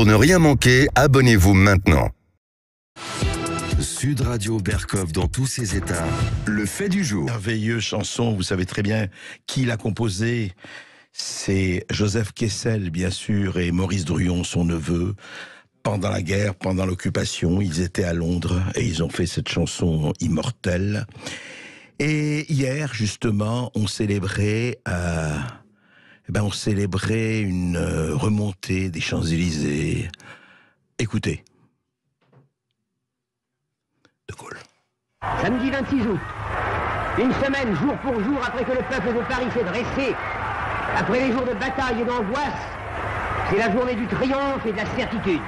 Pour ne rien manquer, abonnez-vous maintenant. Sud Radio Berkov dans tous ses états, le fait du jour. Merveilleuse chanson, vous savez très bien qui l'a composée. C'est Joseph Kessel, bien sûr, et Maurice Druon, son neveu. Pendant la guerre, pendant l'occupation, ils étaient à Londres et ils ont fait cette chanson immortelle. Et hier, justement, on célébrait une remontée des Champs-Élysées. Écoutez. De Gaulle. Samedi 26 août, une semaine jour pour jour après que le peuple de Paris s'est dressé, après les jours de bataille et d'angoisse, c'est la journée du triomphe et de la certitude.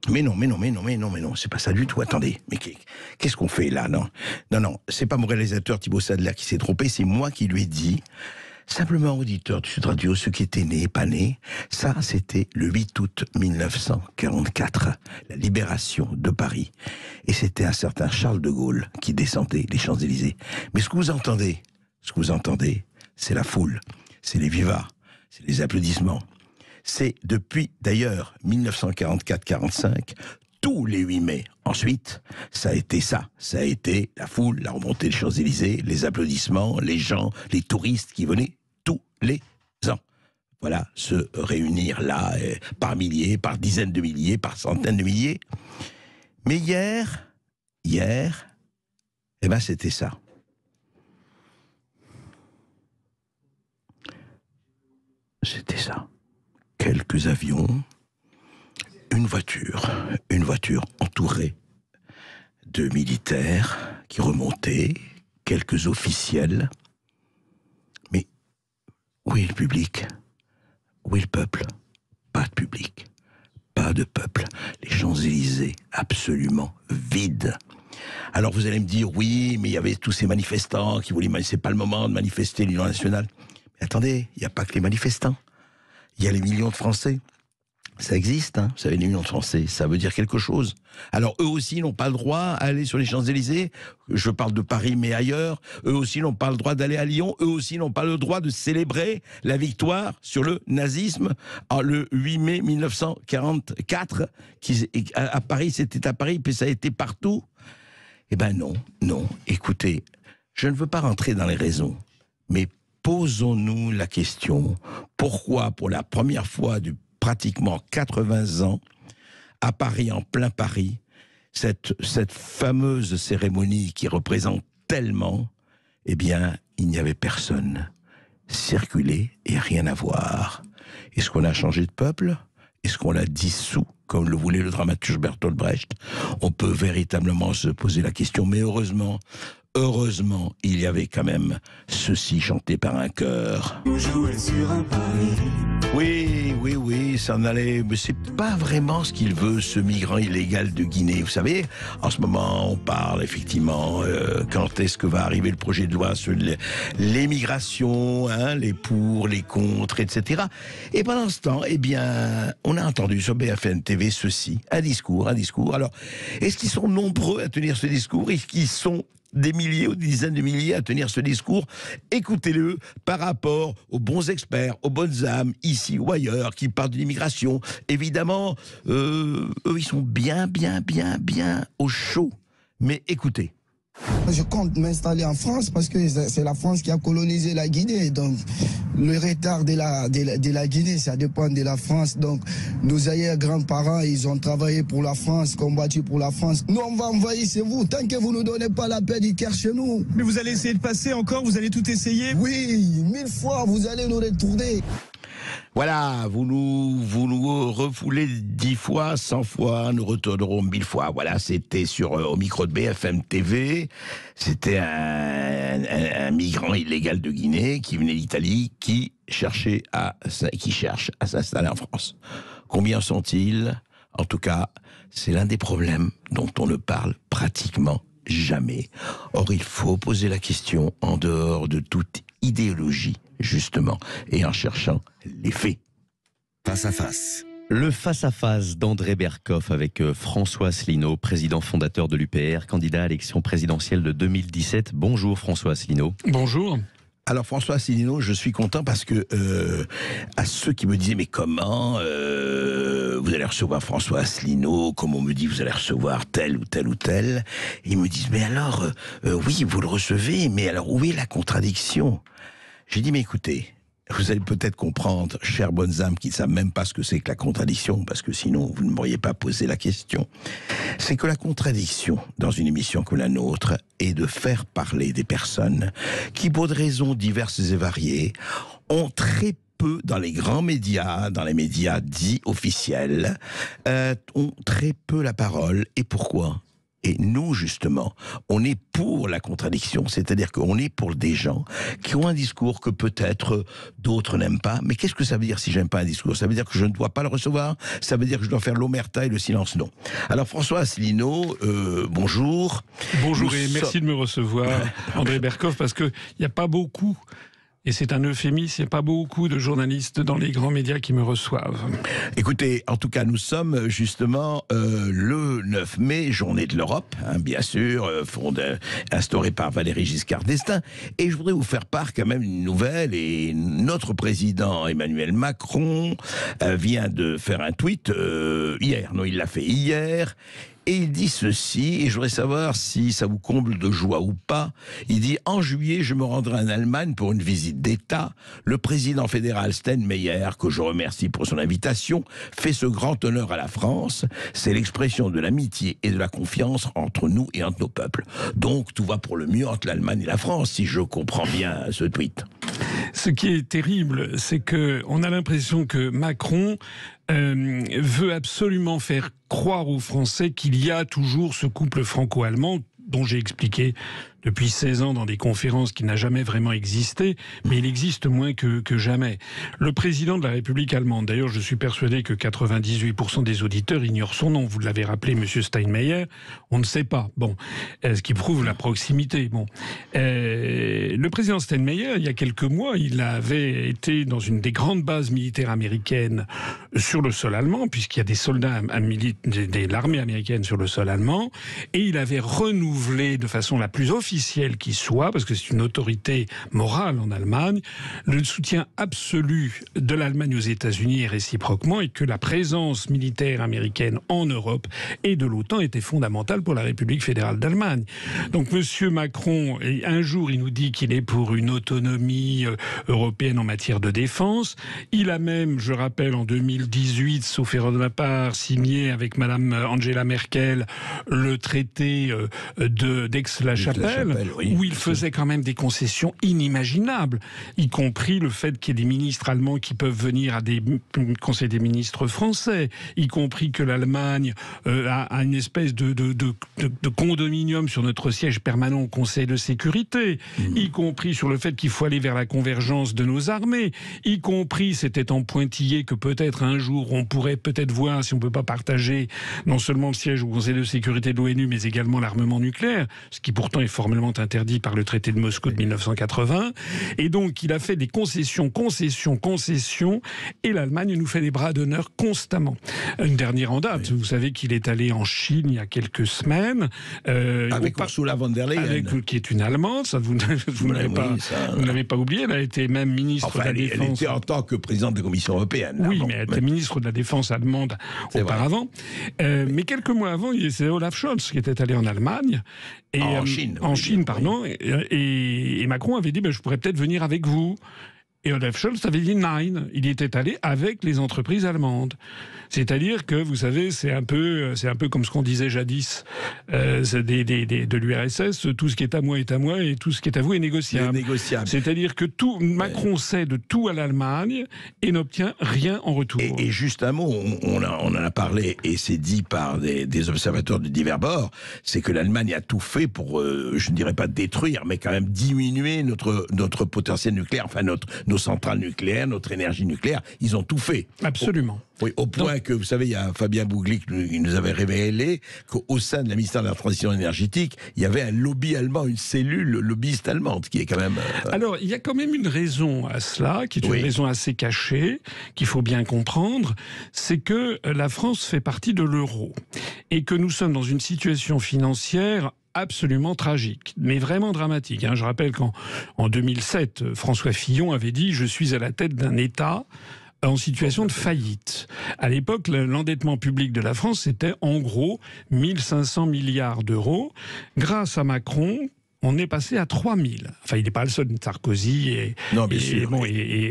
Mais non, c'est pas ça du tout, attendez. Mais qu'est-ce qu'on fait là, non, c'est pas mon réalisateur Thibaut Sadler qui s'est trompé, c'est moi qui lui ai dit. Simplement, auditeur de Sud Radio, ceux qui étaient nés, pas nés, ça c'était le 8 août 1944, la libération de Paris. Et c'était un certain Charles de Gaulle qui descendait les Champs-Élysées. Mais ce que vous entendez, c'est la foule, c'est les vivats, c'est les applaudissements. C'est depuis, d'ailleurs, 1944-45, tous les 8 mai. Ensuite, ça a été la foule, la remontée des Champs-Élysées, les applaudissements, les gens, les touristes qui venaient tous les ans. Voilà, se réunir là, par milliers, par dizaines de milliers, par centaines de milliers. Mais hier, c'était ça. C'était ça. Quelques avions, une voiture entourée de militaires qui remontaient, quelques officiels. Mais où est le public? Où est le peuple? Pas de public, pas de peuple. Les Champs-Élysées absolument vides. Alors vous allez me dire, oui, mais il y avait tous ces manifestants qui voulaient, c'est pas le moment de manifester l'Union nationale. Mais attendez, il n'y a pas que les manifestants. Il y a les millions de Français. Ça existe, hein, vous savez, les millions de Français, ça veut dire quelque chose. Alors, eux aussi n'ont pas le droit à aller sur les Champs-Élysées. Je parle de Paris, mais ailleurs. Eux aussi n'ont pas le droit d'aller à Lyon. Eux aussi n'ont pas le droit de célébrer la victoire sur le nazisme le 8 mai 1944. À Paris, c'était à Paris, puis ça a été partout. Eh ben non. Écoutez, je ne veux pas rentrer dans les raisons, mais posons-nous la question, pourquoi pour la première fois depuis pratiquement 80 ans, à Paris, en plein Paris, cette fameuse cérémonie qui représente tellement, eh bien, il n'y avait personne. Circuler et rien à voir. Est-ce qu'on a changé de peuple? Est-ce qu'on l'a dissous, comme le voulait le dramaturge Bertolt Brecht? On peut véritablement se poser la question, mais heureusement, il y avait quand même ceci chanté par un chœur. Jouer sur un Paris. Oui, ça en allait, mais c'est pas vraiment ce qu'il veut, ce migrant illégal de Guinée. Vous savez, en ce moment, on parle effectivement quand est-ce que va arriver le projet de loi sur l'émigration, hein, les pour, les contre, etc. Et pendant ce temps, eh bien, on a entendu sur BFM TV ceci, un discours. Alors, est-ce qu'ils sont nombreux à tenir ce discours? Est-ce qu'ils sont des milliers ou des dizaines de milliers à tenir ce discours? Écoutez-le par rapport aux bons experts, aux bonnes âmes, ici ou ailleurs, qui parlent de l'immigration. Évidemment, eux, ils sont bien au chaud. Mais écoutez. Je compte m'installer en France parce que c'est la France qui a colonisé la Guinée. Donc, le retard de la Guinée, ça dépend de la France. Donc, nos arrière-grands-parents, ils ont travaillé pour la France, combattu pour la France. Nous, on va envahir, c'est vous. Tant que vous ne nous donnez pas la paix du cœur chez nous. Mais vous allez essayer de passer encore? Vous allez tout essayer? Oui, 1000 fois, vous allez nous retourner. Voilà, vous nous refoulez 10 fois, 100 fois, nous retournerons 1000 fois. Voilà, c'était au micro de BFM TV. C'était un migrant illégal de Guinée qui venait d'Italie, qui cherche à s'installer en France. Combien sont-ils? En tout cas, c'est l'un des problèmes dont on ne parle pratiquement jamais. Or, il faut poser la question en dehors de toute idéologie, justement, et en cherchant les faits. Face à face. Le face-à-face d'André Berkoff avec François Asselineau, président fondateur de l'UPR, candidat à l'élection présidentielle de 2017. Bonjour François Asselineau. Bonjour. Alors François Asselineau, je suis content parce que à ceux qui me disaient mais comment vous allez recevoir François Asselineau, comme on me dit vous allez recevoir tel ou tel ou tel, ils me disent mais alors oui vous le recevez, mais alors où est la contradiction? J'ai dit mais écoutez, vous allez peut-être comprendre, chères bonnes âmes qui ne savent même pas ce que c'est que la contradiction, parce que sinon vous ne m'auriez pas posé la question. C'est que la contradiction, dans une émission comme la nôtre, est de faire parler des personnes qui, pour des raisons diverses et variées, ont très peu dans les grands médias, dans les médias dits officiels, ont très peu la parole. Et pourquoi ? Et nous, justement, on est pour la contradiction, c'est-à-dire qu'on est pour des gens qui ont un discours que peut-être d'autres n'aiment pas. Mais qu'est-ce que ça veut dire si j'aime pas un discours? Ça veut dire que je ne dois pas le recevoir? Ça veut dire que je dois faire l'omerta et le silence non? Alors François Asselineau, bonjour. Bonjour et merci de me recevoir, André Berkoff, parce qu'il n'y a pas beaucoup... Et c'est un euphémisme, il n'y a pas beaucoup de journalistes dans les grands médias qui me reçoivent. Écoutez, en tout cas, nous sommes justement le 9 mai, journée de l'Europe, hein, bien sûr, instaurée par Valéry Giscard d'Estaing. Et je voudrais vous faire part quand même d'une nouvelle. Et notre président Emmanuel Macron vient de faire un tweet hier. Non, il l'a fait hier. Et il dit ceci, et je voudrais savoir si ça vous comble de joie ou pas. Il dit « En juillet, je me rendrai en Allemagne pour une visite d'État. Le président fédéral Steinmeier, que je remercie pour son invitation, fait ce grand honneur à la France. C'est l'expression de l'amitié et de la confiance entre nous et entre nos peuples. » Donc, tout va pour le mieux entre l'Allemagne et la France, si je comprends bien ce tweet. Ce qui est terrible, c'est qu'on a l'impression que Macron veut absolument faire croire aux Français qu'il y a toujours ce couple franco-allemand dont j'ai expliqué depuis 16 ans dans des conférences qui n'a jamais vraiment existé, mais il existe moins que jamais. Le président de la République allemande, d'ailleurs je suis persuadé que 98% des auditeurs ignorent son nom, vous l'avez rappelé, Monsieur Steinmeier, on ne sait pas, bon, ce qui prouve la proximité. Bon, le président Steinmeier, il y a quelques mois, il avait été dans une des grandes bases militaires américaines sur le sol allemand, puisqu'il y a des soldats de l'armée américaine sur le sol allemand, et il avait renouvelé de façon la plus officielle qui soit, parce que c'est une autorité morale en Allemagne, le soutien absolu de l'Allemagne aux États-Unis et réciproquement, et que la présence militaire américaine en Europe et de l'OTAN était fondamentale pour la République fédérale d'Allemagne. Donc Monsieur Macron, un jour il nous dit qu'il est pour une autonomie européenne en matière de défense. Il a même, je rappelle, en 2018, sauf erreur de ma part, signé avec Madame Angela Merkel le traité d'Aix-la-Chapelle, oui, où il faisait quand même des concessions inimaginables, y compris le fait qu'il y ait des ministres allemands qui peuvent venir à des conseils des ministres français, y compris que l'Allemagne a une espèce de condominium sur notre siège permanent au Conseil de sécurité, y compris sur le fait qu'il faut aller vers la convergence de nos armées, y compris, c'était en pointillé que peut-être un jour on pourrait peut-être voir si on ne peut pas partager non seulement le siège au Conseil de sécurité de l'ONU, mais également l'armement nucléaire, ce qui pourtant est formellement interdit par le traité de Moscou de 1980. Et donc, il a fait des concessions, et l'Allemagne nous fait des bras d'honneur constamment. Une dernière en date, vous savez qu'il est allé en Chine il y a quelques semaines. Avec Ursula von der Leyen. Qui est une Allemande, ça vous n'avez pas oublié, elle a été même ministre de la Défense. Elle était en tant que présidente de la Commission européenne. Oui, mais elle était ministre de la Défense allemande auparavant. Mais quelques mois avant, c'est Olaf Scholz qui était allé en Allemagne. Et, en Chine, pardon. Et Macron avait dit je pourrais peut-être venir avec vous. Et Olaf Scholz avait dit nein. Il y était allé avec les entreprises allemandes. C'est-à-dire que, vous savez, c'est un peu comme ce qu'on disait jadis de l'URSS, tout ce qui est à moi, et tout ce qui est à vous est négociable. C'est-à-dire que Macron cède tout à l'Allemagne et n'obtient rien en retour. Et juste un mot, on en a parlé, et c'est dit par des observateurs de divers bords, c'est que l'Allemagne a tout fait pour, je ne dirais pas détruire, mais quand même diminuer notre potentiel nucléaire, enfin nos centrales nucléaires, notre énergie nucléaire, ils ont tout fait. Absolument. Oui, au point que, vous savez, il y a Fabien Bougli qui nous avait révélé qu'au sein de la ministère de la Transition énergétique, il y avait un lobby allemand, une cellule lobbyiste allemande, qui est quand même... Alors, il y a quand même une raison à cela, qui est une raison assez cachée, qu'il faut bien comprendre, c'est que la France fait partie de l'euro, et que nous sommes dans une situation financière absolument tragique, mais vraiment dramatique. Je rappelle qu'en 2007, François Fillon avait dit « Je suis à la tête d'un État en situation de faillite ». À l'époque, l'endettement public de la France, c'était en gros 1500 milliards d'euros. Grâce à Macron, on est passé à 3000. Enfin, il n'est pas le seul, Sarkozy et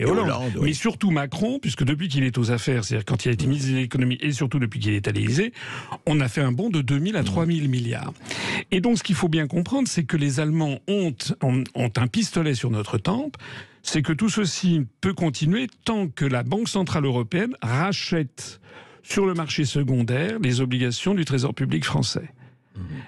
Hollande. Oui. Mais surtout Macron, puisque depuis qu'il est aux affaires, c'est-à-dire quand il a été ministre de l'économie et surtout depuis qu'il est à l'Élysée, on a fait un bond de 2000 à 3000 milliards. Et donc, ce qu'il faut bien comprendre, c'est que les Allemands ont un pistolet sur notre tempe. C'est que tout ceci peut continuer tant que la Banque Centrale Européenne rachète sur le marché secondaire les obligations du Trésor public français.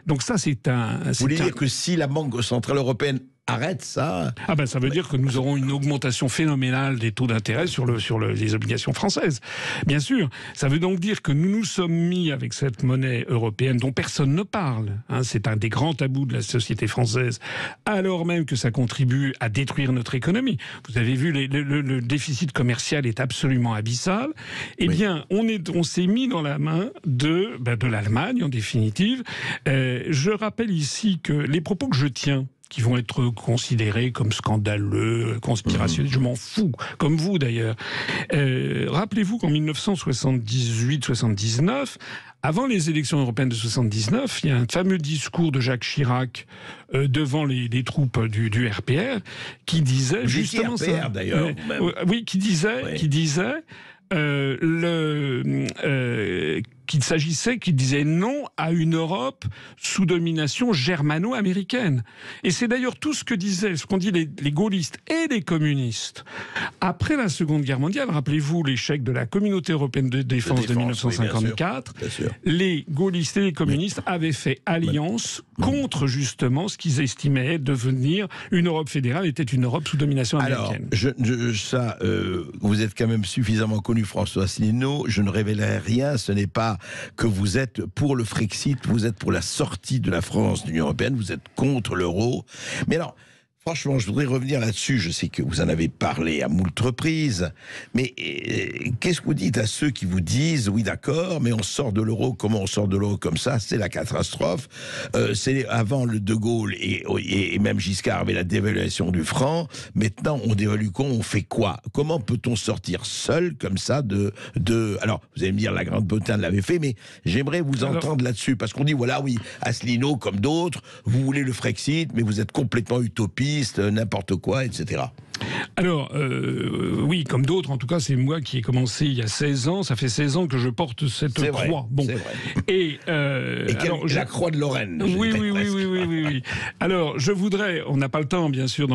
Donc ça, c'est un... Vous voulez dire que si la Banque Centrale Européenne arrête ça... ça veut dire que nous aurons une augmentation phénoménale des taux d'intérêt sur les obligations françaises. Bien sûr. Ça veut donc dire que nous nous sommes mis avec cette monnaie européenne dont personne ne parle. C'est un des grands tabous de la société française, alors même que ça contribue à détruire notre économie. Vous avez vu, le déficit commercial est absolument abyssal. Eh bien, on s'est mis dans la main de l'Allemagne, en définitive. Je rappelle ici que les propos que je tiens, qui vont être considérés comme scandaleux, conspirationnels, je m'en fous, comme vous d'ailleurs. Rappelez-vous qu'en 1978-79, avant les élections européennes de 79, il y a un fameux discours de Jacques Chirac devant les troupes du RPR qui disait justement RPR, ça. D'ailleurs. Qui disait qu'il disait non à une Europe sous domination germano-américaine. Et c'est d'ailleurs tout ce qu'ont dit les gaullistes et les communistes. Après la Seconde Guerre mondiale, rappelez-vous l'échec de la Communauté européenne de défense de 1954, bien sûr. Les gaullistes et les communistes avaient fait alliance contre justement ce qu'ils estimaient devenir une Europe fédérale, était une Europe sous domination américaine. Alors, vous êtes quand même suffisamment connu, François Asselineau, je ne révélerai rien, ce n'est pas que vous êtes pour le Frexit, vous êtes pour la sortie de la France de l'Union européenne, vous êtes contre l'euro. Mais alors, franchement, je voudrais revenir là-dessus. Je sais que vous en avez parlé à moult reprises, mais qu'est-ce que vous dites à ceux qui vous disent « Oui, d'accord, mais on sort de l'euro, comment on sort de l'euro comme ça? C'est la catastrophe. C'est avant le De Gaulle et même Giscard avait la dévaluation du franc. Maintenant, on dévalue quoi? On fait quoi? Comment peut-on sortir seul comme ça de... Alors, vous allez me dire, la Grande-Bretagne l'avait fait, mais j'aimerais vous entendre là-dessus, parce qu'on dit, voilà, oui, Asselineau, comme d'autres, vous voulez le Frexit, mais vous êtes complètement utopiste, n'importe quoi, etc. Alors, oui, comme d'autres, en tout cas, c'est moi qui ai commencé il y a 16 ans. Ça fait 16 ans que je porte cette croix. Bon. C'est vrai. Et la croix de Lorraine. Oui. Alors, je voudrais, on n'a pas le temps, bien sûr,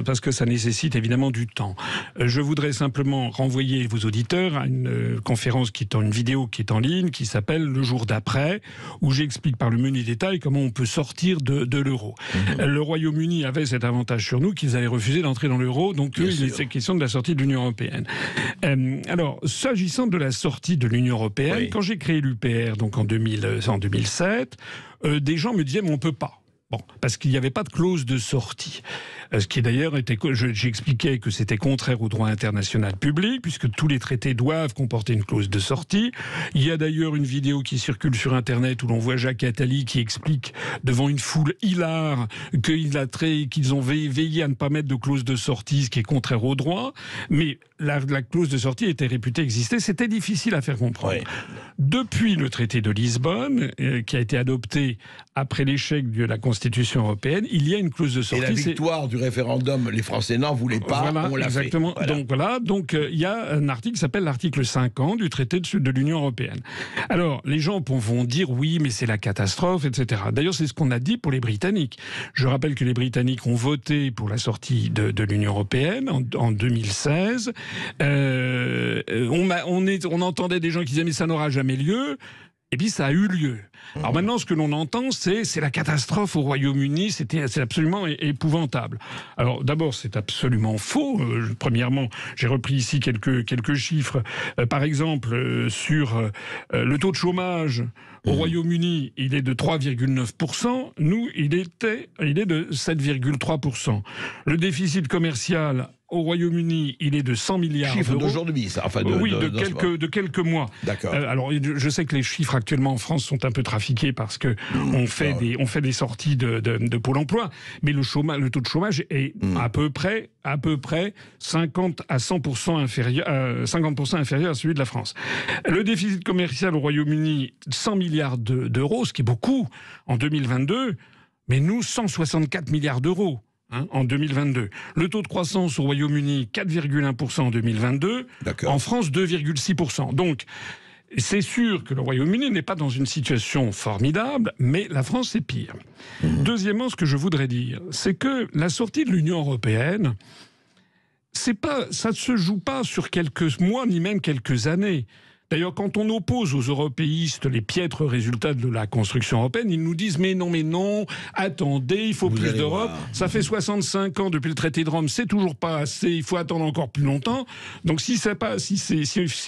parce que ça nécessite évidemment du temps. Je voudrais simplement renvoyer vos auditeurs à une conférence une vidéo qui est en ligne, qui s'appelle Le jour d'après, où j'explique par le menu détail comment on peut sortir de l'euro. Le Royaume-Uni avait cet avantage sur nous qu'ils avaient refusé d'entrer dans l'euro, donc il était question de la sortie de l'Union européenne. Alors, s'agissant de la sortie de l'Union européenne, quand j'ai créé l'UPR, donc en 2007, des gens me disaient « mais on peut pas ». Bon, parce qu'il n'y avait pas de clause de sortie. Ce qui d'ailleurs j'expliquais que c'était contraire au droit international public, puisque tous les traités doivent comporter une clause de sortie. Il y a d'ailleurs une vidéo qui circule sur Internet où l'on voit Jacques Attali qui explique devant une foule hilare qu'ils ont veillé à ne pas mettre de clause de sortie, ce qui est contraire au droit. Mais la clause de sortie était réputée exister. C'était difficile à faire comprendre. Oui. Depuis le traité de Lisbonne, qui a été adopté après l'échec de la Constitution européenne, il y a une clause de sortie. Et la victoire du référendum, les Français n'en voulaient pas, on l'a exactement. fait. Voilà. Donc il y a un article qui s'appelle l'article 50 du traité de l'Union européenne. Alors, les gens vont dire oui, mais c'est la catastrophe, etc. D'ailleurs, c'est ce qu'on a dit pour les Britanniques. Je rappelle que les Britanniques ont voté pour la sortie de l'Union européenne en 2016. On entendait des gens qui disaient mais ça n'aura jamais lieu. Et puis ça a eu lieu. Alors maintenant, ce que l'on entend, c'est la catastrophe au Royaume-Uni, c'est absolument épouvantable. Alors d'abord, c'est absolument faux. Premièrement, j'ai repris ici quelques chiffres. Par exemple, sur le taux de chômage au Royaume-Uni, il est de 3,9%. Nous, il est de 7,3%. Le déficit commercial au Royaume-Uni, il est de 100 milliards d'euros. Chiffre d'aujourd'hui, ça. Enfin, de quelques mois. D'accord. Alors, je sais que les chiffres actuellement en France sont un peu trafiqués parce que on fait des sorties de Pôle emploi, mais le taux de chômage est à peu près 50 à 100% inférieur, 50% inférieur à celui de la France. Le déficit commercial au Royaume-Uni, 100 milliards d'euros, ce qui est beaucoup en 2022, mais nous, 164 milliards d'euros. En 2022. Le taux de croissance au Royaume-Uni, 4,1% en 2022. En France, 2,6%. Donc, c'est sûr que le Royaume-Uni n'est pas dans une situation formidable, mais la France, c'est pire. Deuxièmement, ce que je voudrais dire, c'est que la sortie de l'Union européenne, ça ne se joue pas sur quelques mois, ni même quelques années. D'ailleurs, quand on oppose aux européistes les piètres résultats de la construction européenne, ils nous disent « mais non, attendez, il faut plus d'Europe. Ça fait 65 ans depuis le traité de Rome, c'est toujours pas assez, il faut attendre encore plus longtemps. Donc si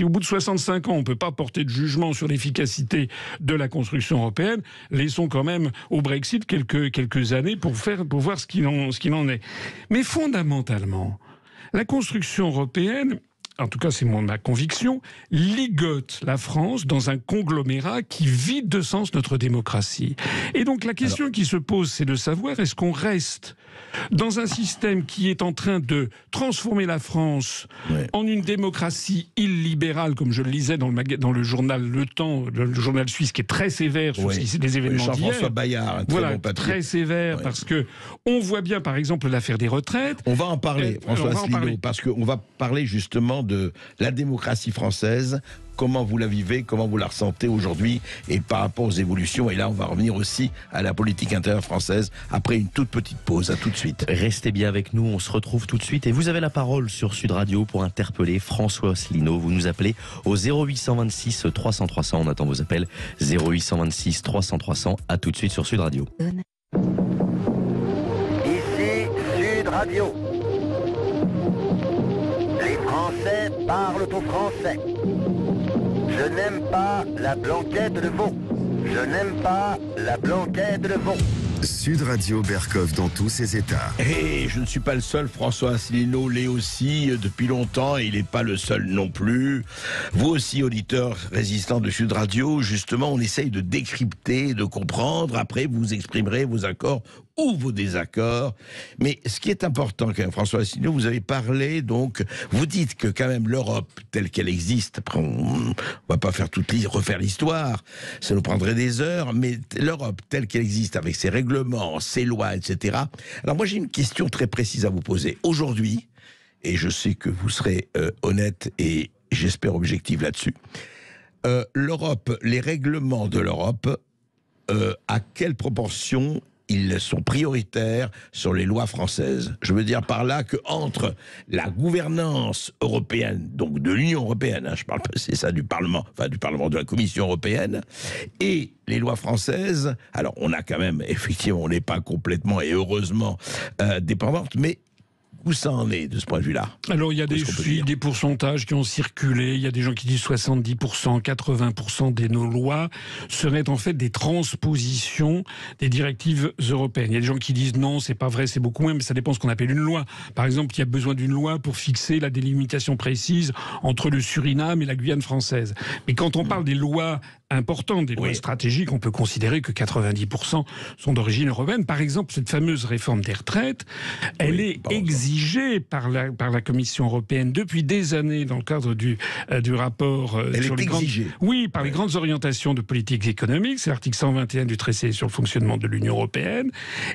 au bout de 65 ans, on ne peut pas porter de jugement sur l'efficacité de la construction européenne, laissons quand même au Brexit quelques années pour voir ce qu'il en est. » Mais fondamentalement, la construction européenne, en tout cas c'est ma conviction, ligote la France dans un conglomérat qui vide de sens notre démocratie. Et donc la question qui se pose, c'est de savoir, est-ce qu'on reste dans un système qui est en train de transformer la France en une démocratie illibérale, comme je le lisais dans le journal Le Temps, le journal suisse, qui est très sévère sur les événements d'hier. Jean-François Bayard, bon très sévère, parce que on voit bien, par exemple, l'affaire des retraites. On va en parler, François Asselineau, parce qu'on va parler justement de la démocratie française. Comment vous la vivez, comment vous la ressentez aujourd'hui et par rapport aux évolutions. Et là, on va revenir aussi à la politique intérieure française après une toute petite pause. À tout de suite. Restez bien avec nous, on se retrouve tout de suite. Et vous avez la parole sur Sud Radio pour interpeller François Asselineau. Vous nous appelez au 0826 300 300. On attend vos appels. 0826 300 300. À tout de suite sur Sud Radio. Ici Sud Radio. Les Français parlent au français. Je n'aime pas la blanquette de veau. Je n'aime pas la blanquette de veau. Sud Radio Berkov dans tous ses états. Et je ne suis pas le seul, François Asselineau l'est aussi depuis longtemps et il n'est pas le seul non plus. Vous aussi, auditeurs résistants de Sud Radio, justement, on essaye de décrypter, de comprendre. Après, vous exprimerez vos accords ou vos désaccords. Mais ce qui est important, quand même, François Asselineau, vous avez parlé, donc, vous dites que quand même l'Europe telle qu'elle existe, après on va pas faire refaire l'histoire, ça nous prendrait des heures, mais l'Europe telle qu'elle existe avec ses règlements, ses lois, etc. Alors moi j'ai une question très précise à vous poser. Aujourd'hui, et je sais que vous serez honnête et j'espère objectif là-dessus, l'Europe, les règlements de l'Europe, à quelle proportion ils sont prioritaires sur les lois françaises? Je veux dire par là que entre la gouvernance européenne, donc de l'Union européenne, je parle, c'est ça du Parlement, enfin du Parlement de la Commission européenne, et les lois françaises, alors on a quand même, effectivement, on n'est pas complètement et heureusement dépendante, mais où ça en est de ce point de vue-là? Alors il y a des pourcentages qui ont circulé, il y a des gens qui disent 70%, 80% de nos lois seraient en fait des transpositions des directives européennes. Il y a des gens qui disent non, c'est pas vrai, c'est beaucoup moins, mais ça dépend de ce qu'on appelle une loi. Par exemple, il y a besoin d'une loi pour fixer la délimitation précise entre le Suriname et la Guyane française. Mais quand on parle des lois importantes, des lois stratégiques, on peut considérer que 90% sont d'origine européenne. Par exemple, cette fameuse réforme des retraites, elle est exigée par la Commission européenne depuis des années dans le cadre du rapport sur les les grandes orientations de politique économique, c'est l'article 121 du traité sur le fonctionnement de l'Union européenne.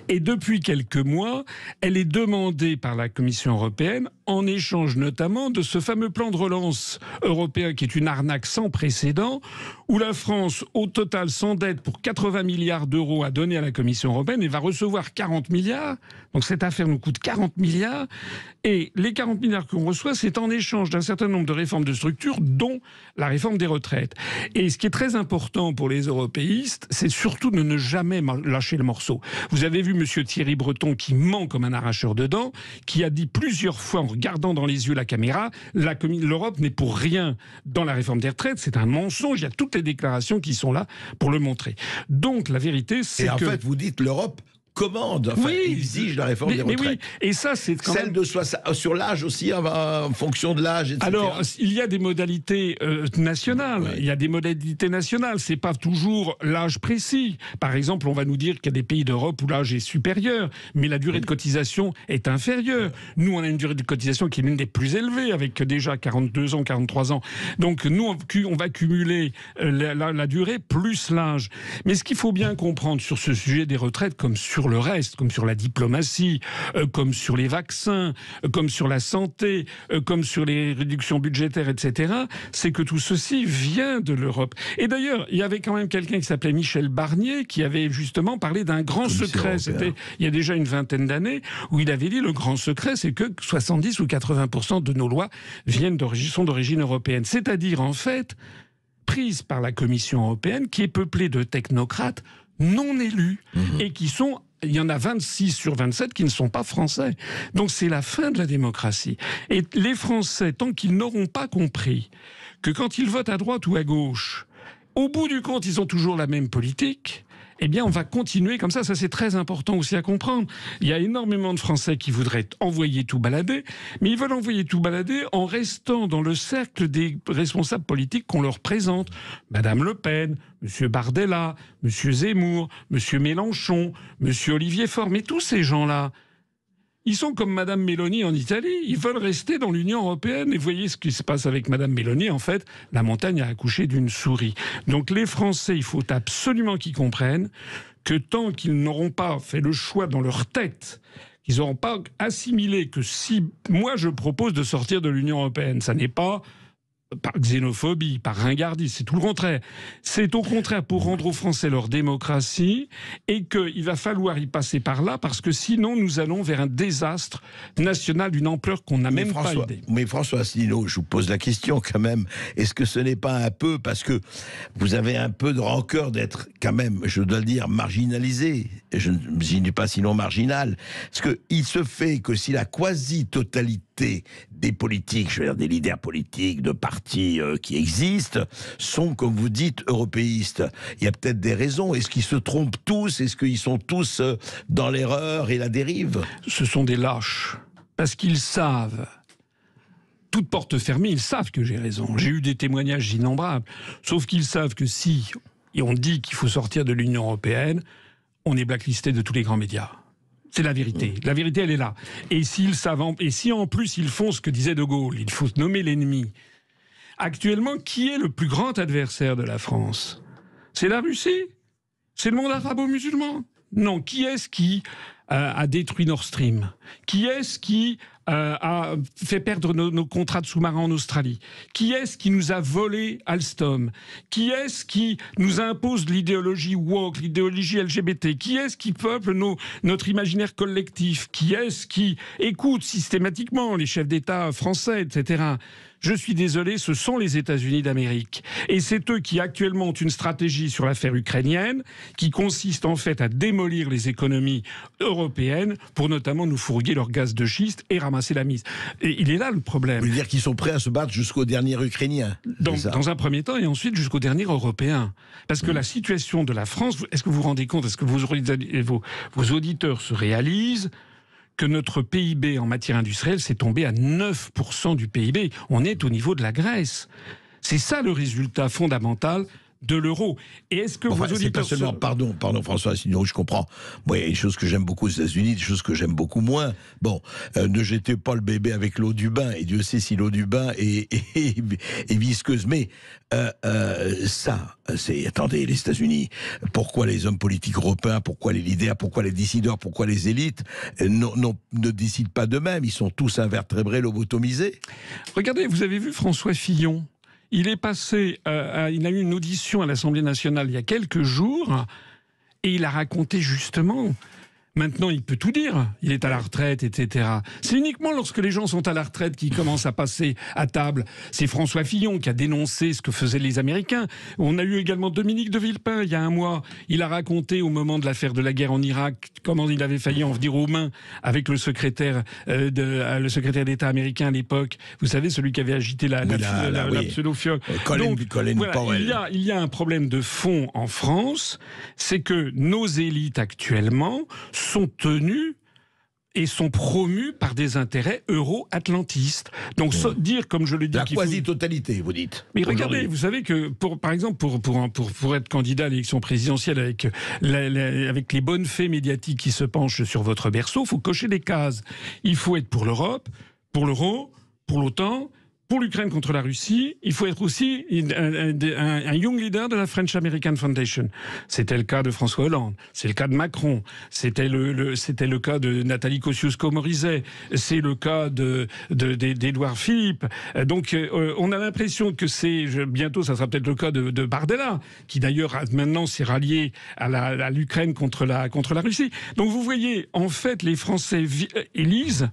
Et depuis quelques mois, elle est demandée par la Commission européenne en échange notamment de ce fameux plan de relance européen qui est une arnaque sans précédent, où la France, au total, s'endette pour 80 milliards d'euros à donner à la Commission européenne et va recevoir 40 milliards. Donc cette affaire nous coûte 40 milliards. Et les 40 milliards qu'on reçoit, c'est en échange d'un certain nombre de réformes de structure, dont la réforme des retraites. Et ce qui est très important pour les européistes, c'est surtout de ne jamais lâcher le morceau. Vous avez vu M. Thierry Breton qui ment comme un arracheur de dents, qui a dit plusieurs fois en regardant dans les yeux la caméra, l'Europe n'est pour rien dans la réforme des retraites, c'est un mensonge, il y a toutes les déclarations qui sont là pour le montrer. Donc la vérité, c'est que... Et en fait, vous dites l'Europe commande, enfin, Oui, exige la réforme des retraites. Oui. Et ça, c'est quand Celle même... de sur l'âge aussi, en fonction de l'âge, etc. Alors, il y a des modalités nationales. Ouais. Il y a des modalités nationales. C'est pas toujours l'âge précis. Par exemple, on va nous dire qu'il y a des pays d'Europe où l'âge est supérieur, mais la durée de cotisation est inférieure. Nous, on a une durée de cotisation qui est l'une des plus élevées, avec déjà 42 ans, 43 ans. Donc, nous, on va cumuler la durée plus l'âge. Mais ce qu'il faut bien comprendre sur ce sujet des retraites, comme sur le reste, comme sur la diplomatie, comme sur les vaccins, comme sur la santé, comme sur les réductions budgétaires, etc., c'est que tout ceci vient de l'Europe. Et d'ailleurs, il y avait quand même quelqu'un qui s'appelait Michel Barnier qui avait justement parlé d'un grand secret. C'était il y a déjà une vingtaine d'années, où il avait dit le grand secret, c'est que 70 ou 80% de nos lois sont d'origine européenne. C'est-à-dire, en fait, prises par la Commission européenne, qui est peuplée de technocrates non élus, et qui sont... Il y en a 26 sur 27 qui ne sont pas français. Donc c'est la fin de la démocratie. Et les Français, tant qu'ils n'auront pas compris que quand ils votent à droite ou à gauche, au bout du compte, ils ont toujours la même politique, eh bien on va continuer comme ça. Ça, c'est très important aussi à comprendre. Il y a énormément de Français qui voudraient envoyer tout balader, mais ils veulent envoyer tout balader en restant dans le cercle des responsables politiques qu'on leur présente. Madame Le Pen, Monsieur Bardella, Monsieur Zemmour, Monsieur Mélenchon, Monsieur Olivier Faure. Mais tous ces gens-là, ils sont comme Madame Meloni en Italie. Ils veulent rester dans l'Union européenne. Et vous voyez ce qui se passe avec Madame Meloni. En fait, la montagne a accouché d'une souris. Donc les Français, il faut absolument qu'ils comprennent que tant qu'ils n'auront pas fait le choix dans leur tête, qu'ils n'auront pas assimilé que si moi je propose de sortir de l'Union européenne, ça n'est pas par xénophobie, par ringardisme, c'est tout le contraire. C'est au contraire pour rendre aux Français leur démocratie, et qu'il va falloir y passer par là, parce que sinon nous allons vers un désastre national d'une ampleur qu'on n'a même pas idée. Mais François Asselineau, je vous pose la question quand même, est-ce que ce n'est pas un peu, parce que vous avez un peu de rancœur d'être quand même, je dois le dire, marginalisé, je ne dis pas sinon marginal, parce qu'il se fait que si la quasi-totalité des politiques, je veux dire des leaders politiques, de partis qui existent, sont, comme vous dites, européistes. Il y a peut-être des raisons. Est-ce qu'ils se trompent tous? Est-ce qu'ils sont tous dans l'erreur et la dérive? Ce sont des lâches. Parce qu'ils savent, toute porte fermée, ils savent que j'ai raison. J'ai eu des témoignages innombrables. Sauf qu'ils savent que si on dit qu'il faut sortir de l'Union européenne, on est blacklisté de tous les grands médias. C'est la vérité. La vérité, elle est là. Et s'ils savent, et si en plus ils font ce que disait De Gaulle, il faut nommer l'ennemi. Actuellement, qui est le plus grand adversaire de la France? C'est la Russie? C'est le monde arabo-musulman? Non. Qui est-ce qui a détruit Nord Stream? Qui est-ce qui a fait perdre nos contrats de sous-marins en Australie? Qui est-ce qui nous a volé Alstom? Qui est-ce qui nous impose l'idéologie woke, l'idéologie LGBT? Qui est-ce qui peuple notre imaginaire collectif? Qui est-ce qui écoute systématiquement les chefs d'État français, etc.? Je suis désolé, ce sont les États-Unis d'Amérique. Et c'est eux qui actuellement ont une stratégie sur l'affaire ukrainienne qui consiste en fait à démolir les économies européennes pour notamment nous fourguer leur gaz de schiste et ramasser la mise. Et il est là le problème. Vous voulez dire qu'ils sont prêts à se battre jusqu'au dernier Ukrainien? Dans un premier temps et ensuite jusqu'au dernier Européen. Parce que la situation de la France, est-ce que vous vous rendez compte, est-ce que vos auditeurs se réalisent que notre PIB en matière industrielle s'est tombé à 9% du PIB. On est au niveau de la Grèce. C'est ça le résultat fondamental de l'euro. Et est-ce que vos auditeurs... C'est pas seulement, pardon François Asselineau, je comprends. Moi, il y a des choses que j'aime beaucoup aux États-Unis, des choses que j'aime beaucoup moins. Bon, ne jetez pas le bébé avec l'eau du bain, et Dieu sait si l'eau du bain est visqueuse. Mais ça, c'est... Attendez, les États-Unis, pourquoi les hommes politiques européens, pourquoi les leaders, pourquoi les décideurs, pourquoi les élites ne décident pas d'eux-mêmes? Ils sont tous invertébrés, lobotomisés. Regardez, vous avez vu François Fillon? Il est passé, il a eu une audition à l'Assemblée nationale il y a quelques jours, et il a raconté justement... Maintenant, il peut tout dire. Il est à la retraite, etc. C'est uniquement lorsque les gens sont à la retraite qu'ils commencent à passer à table. C'est François Fillon qui a dénoncé ce que faisaient les Américains. On a eu également Dominique de Villepin, il y a un mois. Il a raconté au moment de l'affaire de la guerre en Irak comment il avait failli en venir aux mains avec le secrétaire d'État américain à l'époque. Vous savez, celui qui avait agité la pseudo-fiole. Colin Powell. Il y a un problème de fond en France, c'est que nos élites actuellement sont tenus et sont promus par des intérêts euro-atlantistes. Donc dire, comme je le dis... La quasi-totalité, vous dites. Mais regardez, vous savez que, par exemple, pour être candidat à l'élection présidentielle avec les bonnes fées médiatiques qui se penchent sur votre berceau, il faut cocher des cases. Il faut être pour l'Europe, pour l'euro, pour l'OTAN, pour l'Ukraine contre la Russie. Il faut être aussi un young leader de la French American Foundation. C'était le cas de François Hollande. C'est le cas de Macron. C'était le cas de Nathalie Kosciusko-Morizet. C'est le cas d'Édouard Philippe. Donc, on a l'impression que bientôt, ça sera peut-être le cas de Bardella, qui d'ailleurs maintenant s'est rallié à l'Ukraine contre la Russie. Donc, vous voyez, en fait, les Français élisent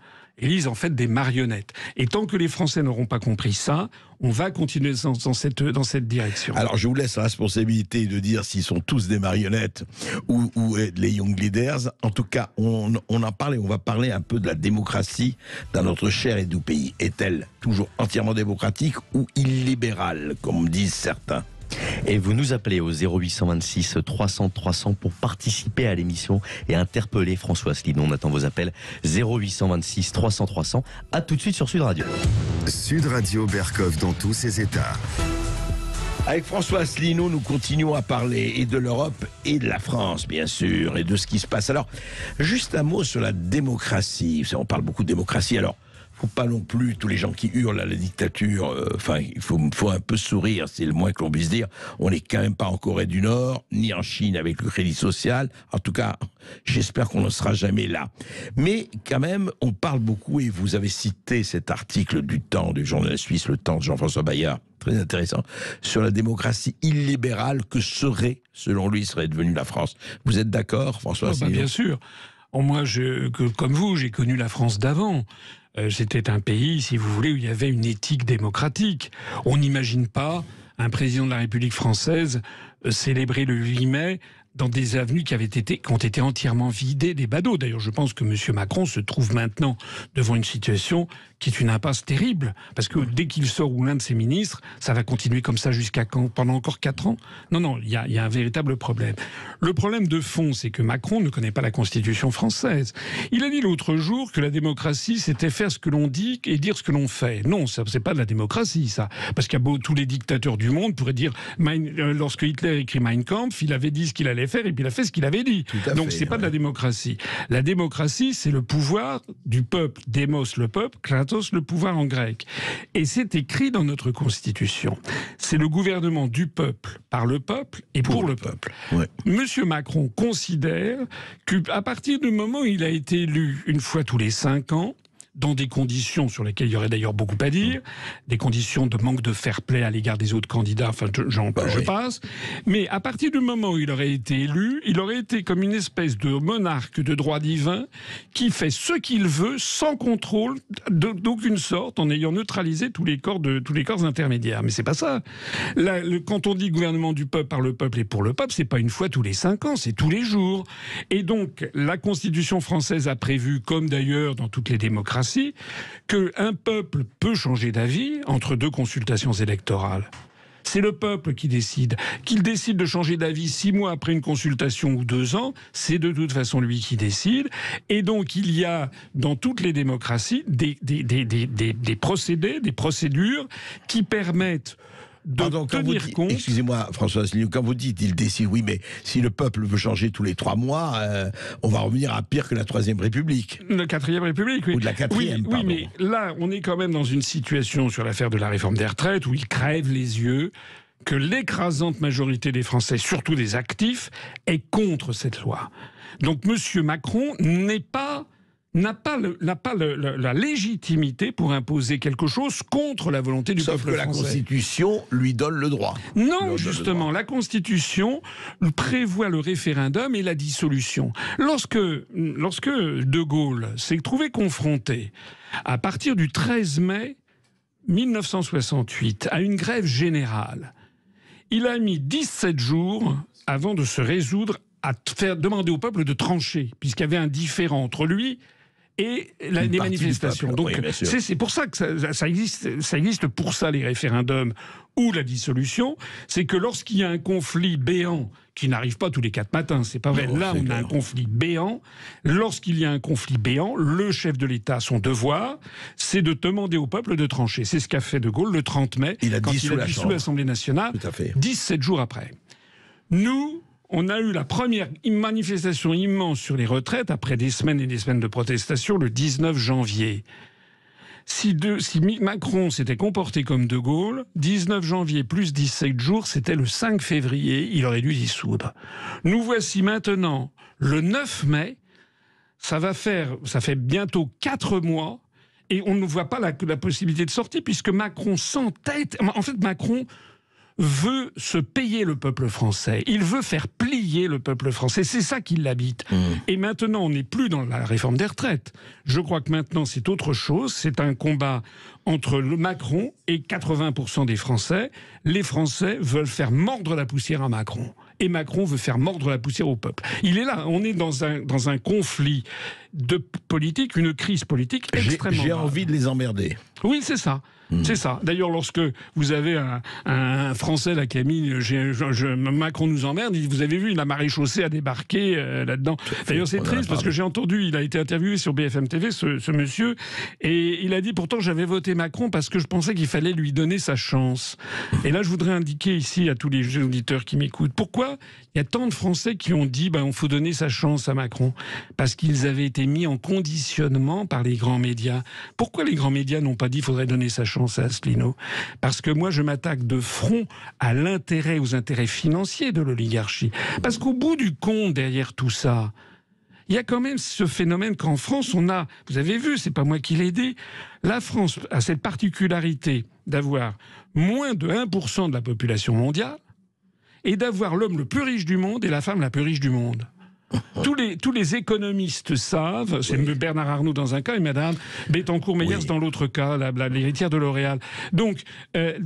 en fait des marionnettes. Et tant que les Français n'auront pas compris ça, on va continuer dans cette direction. Alors je vous laisse la responsabilité de dire s'ils sont tous des marionnettes ou les young leaders. En tout cas, on en parle et on va parler un peu de la démocratie dans notre cher et doux pays. Est-elle toujours entièrement démocratique ou illibérale, comme disent certains ? Et vous nous appelez au 0826 300 300 pour participer à l'émission et interpeller François Asselineau. On attend vos appels 0826 300 300. À tout de suite sur Sud Radio. Sud Radio Berkov dans tous ses états. Avec François Asselineau, nous continuons à parler et de l'Europe et de la France, bien sûr, et de ce qui se passe. Alors, juste un mot sur la démocratie. On parle beaucoup de démocratie, alors... faut pas non plus, tous les gens qui hurlent à la dictature, il faut un peu sourire, c'est le moins que l'on puisse dire. On n'est quand même pas en Corée du Nord, ni en Chine avec le crédit social. En tout cas, j'espère qu'on ne sera jamais là. Mais quand même, on parle beaucoup, et vous avez cité cet article du Temps, du journal suisse Le Temps de Jean-François Bayard, très intéressant, sur la démocratie illibérale que serait, selon lui, serait devenue la France. Vous êtes d'accord, François Asselineau ? Bien sûr. Moi, comme vous, j'ai connu la France d'avant. C'était un pays, si vous voulez, où il y avait une éthique démocratique. On n'imagine pas un président de la République française célébrer le 8 mai dans des avenues qui ont été entièrement vidées des badauds. D'ailleurs, je pense que M. Macron se trouve maintenant devant une situation qui est une impasse terrible. Parce que dès qu'il sort, ou l'un de ses ministres, ça va continuer comme ça jusqu'à quand ? Pendant encore 4 ans ? Non, il y a un véritable problème. Le problème de fond, c'est que Macron ne connaît pas la Constitution française. Il a dit l'autre jour que la démocratie, c'était faire ce que l'on dit et dire ce que l'on fait. Non, ça, c'est pas de la démocratie, ça. Parce qu'il y a tous les dictateurs du monde pourraient dire, lorsque Hitler écrit Mein Kampf, il avait dit ce qu'il allait faire et puis il a fait ce qu'il avait dit. Donc c'est pas de la démocratie. La démocratie, c'est le pouvoir du peuple. Démos, le peuple, kratos, le pouvoir en grec. Et c'est écrit dans notre Constitution. C'est le gouvernement du peuple, par le peuple et pour le peuple. Ouais. Monsieur Macron considère qu'à partir du moment où il a été élu une fois tous les 5 ans, dans des conditions sur lesquelles il y aurait d'ailleurs beaucoup à dire, des conditions de manque de fair-play à l'égard des autres candidats, enfin je passe, mais à partir du moment où il aurait été élu, il aurait été comme une espèce de monarque de droit divin qui fait ce qu'il veut sans contrôle d'aucune sorte, en ayant neutralisé tous les corps intermédiaires. Mais c'est pas ça. Quand on dit gouvernement du peuple, par le peuple et pour le peuple, c'est pas une fois tous les 5 ans, c'est tous les jours. Et donc la Constitution française a prévu, comme d'ailleurs dans toutes les démocraties, qu'un peuple peut changer d'avis entre 2 consultations électorales. C'est le peuple qui décide. Qu'il décide de changer d'avis 6 mois après une consultation ou 2 ans, c'est de toute façon lui qui décide. Et donc il y a dans toutes les démocraties des procédés, des procédures qui permettent tenir compte. Excusez-moi, François Asselineau, quand vous dites il décide, oui, mais si le peuple veut changer tous les 3 mois, on va revenir à pire que la 3e République. La 4e République, oui. Ou de la 4e, oui, mais là, on est quand même dans une situation sur l'affaire de la réforme des retraites où ils crèvent les yeux que l'écrasante majorité des Français, surtout des actifs, est contre cette loi. Donc M. Macron n'a pas la légitimité pour imposer quelque chose contre la volonté du peuple français. Sauf que la Constitution lui donne le droit. Non, justement, la Constitution prévoit le référendum et la dissolution. Lorsque De Gaulle s'est trouvé confronté, à partir du 13 mai 1968, à une grève générale, il a mis 17 jours avant de se résoudre à demander au peuple de trancher, puisqu'il y avait un différend entre lui et les manifestations. Donc oui, c'est pour ça que ça existe pour ça, les référendums ou la dissolution. C'est que lorsqu'il y a un conflit béant qui n'arrive pas tous les 4 matins, c'est pas vrai. Non, là, on a un conflit béant. Lorsqu'il y a un conflit béant, le chef de l'État, son devoir, c'est de demander au peuple de trancher. C'est ce qu'a fait De Gaulle le 30 mai, quand il a dissous l'Assemblée nationale, 17 jours après. Nous, on a eu la première manifestation immense sur les retraites, après des semaines et des semaines de protestation, le 19 janvier. Si Macron s'était comporté comme De Gaulle, 19 janvier plus 17 jours, c'était le 5 février, il aurait dû dissoudre. Nous voici maintenant le 9 mai, ça fait bientôt 4 mois, et on ne voit pas la possibilité de sortie, puisque Macron s'entête. En fait, Macron veut se payer le peuple français. Il veut faire plier le peuple français. C'est ça qui l'habite. Et maintenant, on n'est plus dans la réforme des retraites. Je crois que maintenant, c'est autre chose. C'est un combat entre le Macron et 80% des Français. Les Français veulent faire mordre la poussière à Macron. Et Macron veut faire mordre la poussière au peuple. Il est là. On est dans un conflit de politique, une crise politique extrêmement J'ai grave. envie de les emmerder. Oui, c'est ça. C'est ça. D'ailleurs, lorsque vous avez un Français là qui a mis Macron nous emmerde, vous avez vu, la maréchaussée a débarqué là-dedans. D'ailleurs, c'est triste parce que j'ai entendu, il a été interviewé sur BFM TV, ce monsieur, et il a dit pourtant j'avais voté Macron parce que je pensais qu'il fallait lui donner sa chance. Et là, je voudrais indiquer ici à tous les auditeurs qui m'écoutent, pourquoi il y a tant de Français qui ont dit on faut donner sa chance à Macron? Parce qu'ils avaient été mis en conditionnement par les grands médias. Pourquoi les grands médias n'ont pas dit qu'il faudrait donner sa chance à Asselineau? Parce que moi, je m'attaque de front aux intérêts financiers de l'oligarchie. Parce qu'au bout du compte, derrière tout ça, il y a quand même ce phénomène qu'en France, on a, vous avez vu, c'est pas moi qui l'ai dit, la France a cette particularité d'avoir moins de 1% de la population mondiale et d'avoir l'homme le plus riche du monde et la femme la plus riche du monde. Tous les économistes savent, c'est Bernard Arnault dans un cas et Madame Bettencourt-Meyers dans l'autre cas, l'héritière de L'Oréal. Donc,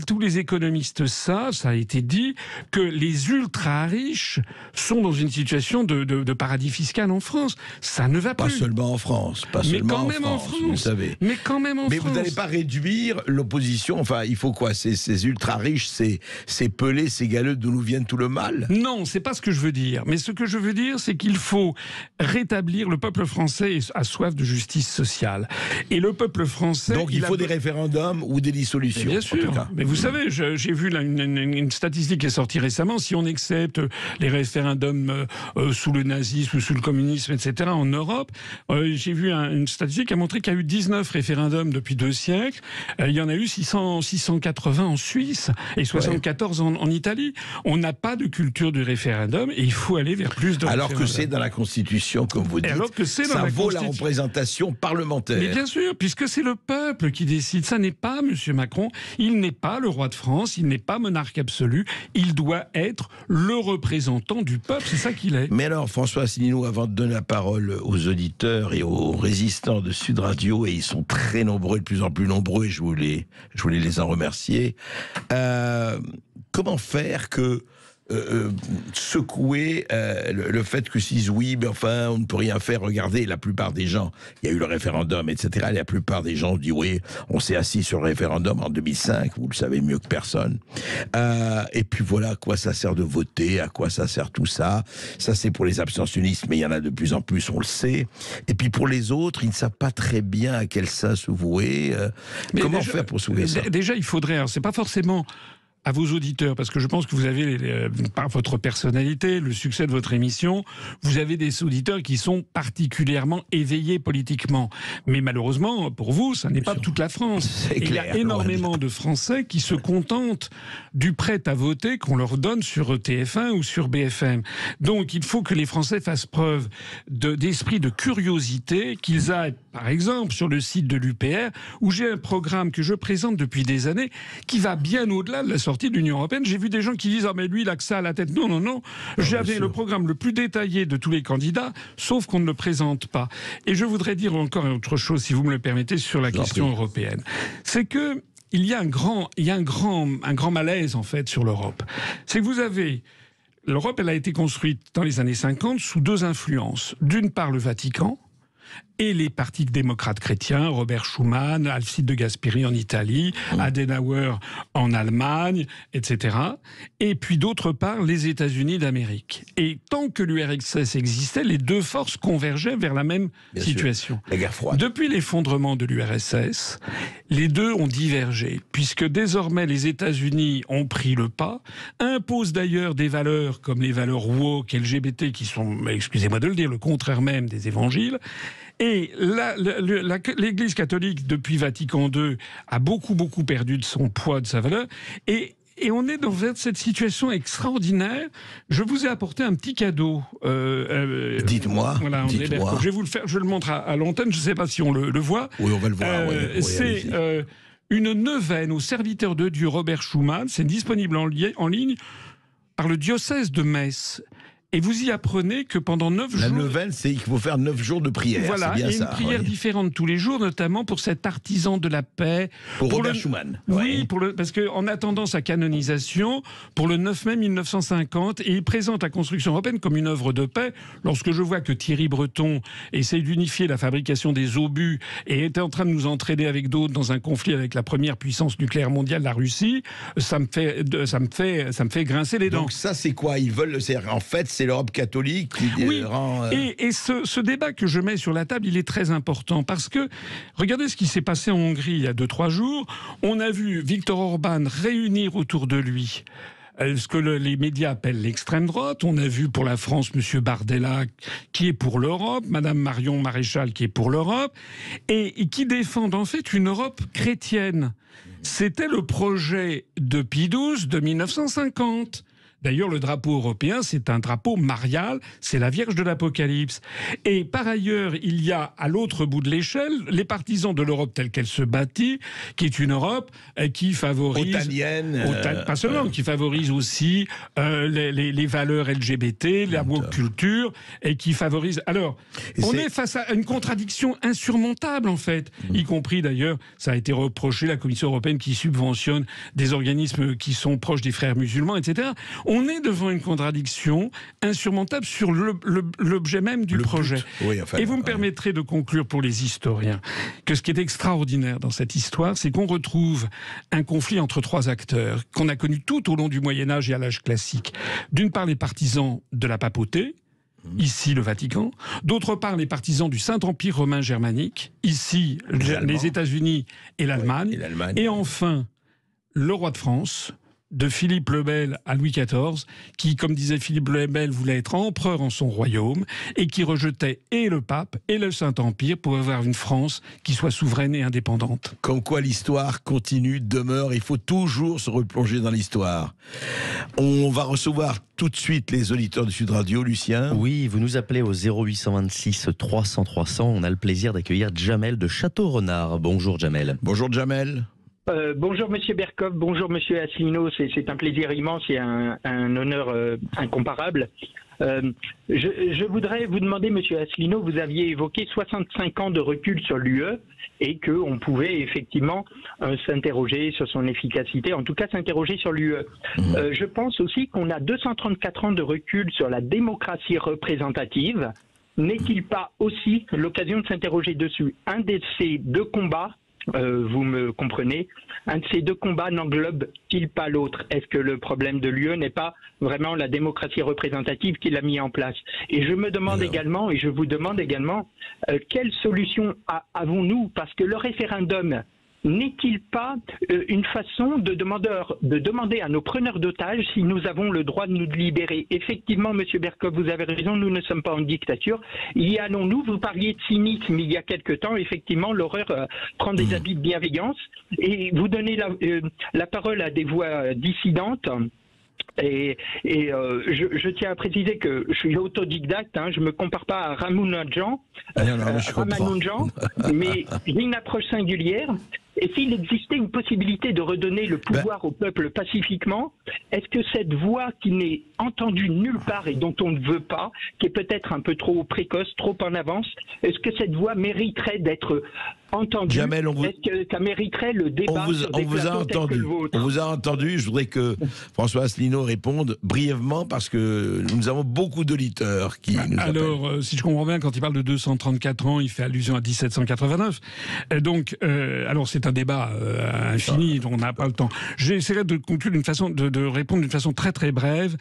tous les économistes savent, ça a été dit, que les ultra-riches sont dans une situation de paradis fiscal en France. Ça ne va plus. Pas seulement en France, mais quand même en France, vous savez. Mais quand même en France. Mais vous n'allez pas réduire l'opposition, enfin, il faut quoi? Ces ultra-riches, ces pelés, ces galeux d'où nous viennent tout le mal? Non, c'est pas ce que je veux dire. Mais ce que je veux dire, c'est qu'il faut rétablir, le peuple français a soif de justice sociale. Et le peuple français... Donc il faut des référendums ou des dissolutions. Bien sûr. Mais vous savez, j'ai vu là une statistique qui est sortie récemment. Si on accepte les référendums sous le nazisme, sous le communisme, etc., en Europe, j'ai vu une statistique qui a montré qu'il y a eu 19 référendums depuis 2 siècles. Il y en a eu 680 en Suisse et 74 en Italie. On n'a pas de culture du référendum et il faut aller vers plus de alors que c'est dans la Constitution, comme vous dites. Alors que c'est dans ça vaut la représentation parlementaire. Mais bien sûr, puisque c'est le peuple qui décide. Ça n'est pas M. Macron. Il n'est pas le roi de France. Il n'est pas monarque absolu. Il doit être le représentant du peuple. C'est ça qu'il est. Mais alors, François Asselineau, avant de donner la parole aux auditeurs et aux résistants de Sud Radio, et ils sont très nombreux, de plus en plus nombreux, et je voulais les en remercier. Comment faire que secouer le fait que s'ils disent oui, mais enfin, on ne peut rien faire. Regardez, la plupart des gens, il y a eu le référendum, etc. La plupart des gens disent oui, on s'est assis sur le référendum en 2005, vous le savez mieux que personne. Et puis voilà, à quoi ça sert de voter, à quoi ça sert tout ça. Ça, c'est pour les abstentionnistes, mais il y en a de plus en plus, on le sait. Et puis pour les autres, ils ne savent pas très bien à quel sein se vouer. Comment faire pour sauver ça? Déjà, il faudrait, alors c'est pas forcément à vos auditeurs, parce que je pense que vous avez, par votre personnalité, le succès de votre émission, vous avez des auditeurs qui sont particulièrement éveillés politiquement. Mais malheureusement, pour vous, ça n'est pas toute la France. Et il y a énormément de Français qui se contentent du prêt à voter qu'on leur donne sur TF1 ou sur BFM. Donc il faut que les Français fassent preuve d'esprit de curiosité, qu'ils aillent, par exemple, sur le site de l'UPR, où j'ai un programme que je présente depuis des années, qui va bien au-delà de la sortie de l'Union européenne. J'ai vu des gens qui disent « Ah mais lui, il a que ça à la tête ». Non, non, non. J'avais le programme le plus détaillé de tous les candidats, sauf qu'on ne le présente pas. Et je voudrais dire encore autre chose, si vous me le permettez, sur la question européenne. C'est que il y a un grand malaise, en fait, sur l'Europe. C'est que vous avez... L'Europe, elle a été construite dans les années 50 sous 2 influences. D'une part, le Vatican, et les partis démocrates chrétiens, Robert Schuman, Alcide de Gasperi en Italie, Adenauer en Allemagne, etc. Et puis d'autre part, les États-Unis d'Amérique. Et tant que l'URSS existait, les deux forces convergeaient vers la même situation. La guerre froide. Depuis l'effondrement de l'URSS, les deux ont divergé, puisque désormais les États-Unis ont pris le pas, imposent d'ailleurs des valeurs comme les valeurs woke, LGBT, qui sont, excusez-moi de le dire, le contraire même des évangiles. Et l'Église catholique, depuis Vatican II, a beaucoup perdu de son poids, de sa valeur. Et on est dans cette situation extraordinaire. Je vous ai apporté un petit cadeau. Dites-moi. Voilà, André Berkoff. Je vais vous le faire. Je le montre à l'antenne. Je ne sais pas si on le voit. Oui, on va le voir. Oui, c'est une neuvaine au serviteur de Dieu Robert Schuman. C'est disponible en ligne par le diocèse de Metz. Et vous y apprenez que pendant 9 jours... La neuvaine, c'est qu'il faut faire 9 jours de prière. Voilà, c'est bien et ça, une prière différente tous les jours, notamment pour cet artisan de la paix. Pour Robert Schuman. Oui, parce qu'en attendant sa canonisation, pour le 9 mai 1950, et il présente la construction européenne comme une œuvre de paix. Lorsque je vois que Thierry Breton essaye d'unifier la fabrication des obus et était en train de nous entraîner avec d'autres dans un conflit avec la première puissance nucléaire mondiale, la Russie, ça me fait grincer les dents. Donc ça, c'est quoi? Ils veulent... En fait, c'est l'Europe catholique qui rend... Et ce débat que je mets sur la table, il est très important parce que, regardez ce qui s'est passé en Hongrie il y a 2-3 jours. On a vu Viktor Orban réunir autour de lui ce que les médias appellent l'extrême droite. On a vu pour la France M. Bardella qui est pour l'Europe, Mme Marion Maréchal qui est pour l'Europe, et qui défendent en fait une Europe chrétienne. C'était le projet de Pie XII de 1950. D'ailleurs, le drapeau européen, c'est un drapeau marial, c'est la Vierge de l'Apocalypse. Et par ailleurs, il y a à l'autre bout de l'échelle les partisans de l'Europe telle qu'elle se bâtit, qui est une Europe qui favorise... Otanienne. Pas seulement, qui favorise aussi les valeurs LGBT, la woke culture, et qui favorise... Alors, on est face à une contradiction insurmontable, en fait, y compris d'ailleurs, ça a été reproché, la Commission européenne qui subventionne des organismes qui sont proches des frères musulmans, etc. On est devant une contradiction insurmontable sur l'objet même du projet. Oui, enfin, et vous me permettrez de conclure pour les historiens que ce qui est extraordinaire dans cette histoire, c'est qu'on retrouve un conflit entre 3 acteurs qu'on a connus tout au long du Moyen-Âge et à l'âge classique. D'une part, les partisans de la papauté, ici le Vatican, d'autre part les partisans du Saint-Empire romain germanique, ici les États-Unis et l'Allemagne, et enfin le roi de France, de Philippe le Bel à Louis XIV, qui, comme disait Philippe le Bel, voulait être empereur en son royaume et qui rejetait et le pape et le Saint-Empire pour avoir une France qui soit souveraine et indépendante. Comme quoi l'histoire continue, demeure, il faut toujours se replonger dans l'histoire. On va recevoir tout de suite les auditeurs de Sud Radio, Lucien. Oui, vous nous appelez au 0826 300 300. On a le plaisir d'accueillir Jamel de Château-Renard. Bonjour Jamel. Bonjour Jamel. Bonjour Monsieur Berkoff, bonjour Monsieur Asselineau, c'est un plaisir immense et un honneur incomparable. Je voudrais vous demander, Monsieur Asselineau, vous aviez évoqué 65 ans de recul sur l'UE et qu'on pouvait effectivement s'interroger sur son efficacité, en tout cas s'interroger sur l'UE. Je pense aussi qu'on a 234 ans de recul sur la démocratie représentative. N'est-il pas aussi l'occasion de s'interroger dessus? Un de ces 2 combats, vous me comprenez, un de ces 2 combats n'englobe-t-il pas l'autre? Est-ce que le problème de l'UE n'est pas vraiment la démocratie représentative qui l'a mis en place? Et je me demande également, et je vous demande également, quelle solution avons-nous? Parce que le référendum n'est-il pas une façon de demander à nos preneurs d'otages si nous avons le droit de nous libérer? Effectivement, Monsieur Berkoff, vous avez raison, nous ne sommes pas en dictature. Y allons-nous? Vous parliez de cynisme il y a quelque temps. Effectivement, l'horreur prend des habits de bienveillance. Et vous donnez la parole à des voix dissidentes. Et je tiens à préciser que je suis autodidacte, je ne me compare pas à Ramanujan, mais j'ai une approche singulière. Et s'il existait une possibilité de redonner le pouvoir au peuple pacifiquement, est-ce que cette voix qui n'est entendue nulle part et dont on ne veut pas, qui est peut-être un peu trop précoce, trop en avance, est-ce que cette voix mériterait d'être entendue? Jamel, est-ce que ça mériterait le débat sur des plateaux tels que le vôtre? On vous a entendu. Je voudrais que François Asselineau réponde brièvement parce que nous avons beaucoup d'auditeurs qui nous appellent. Alors, si je comprends bien, quand il parle de 234 ans, il fait allusion à 1789. Donc, alors c'est un débat infini dont on n'a pas le temps. J'essaierai de conclure de répondre d'une façon très très brève.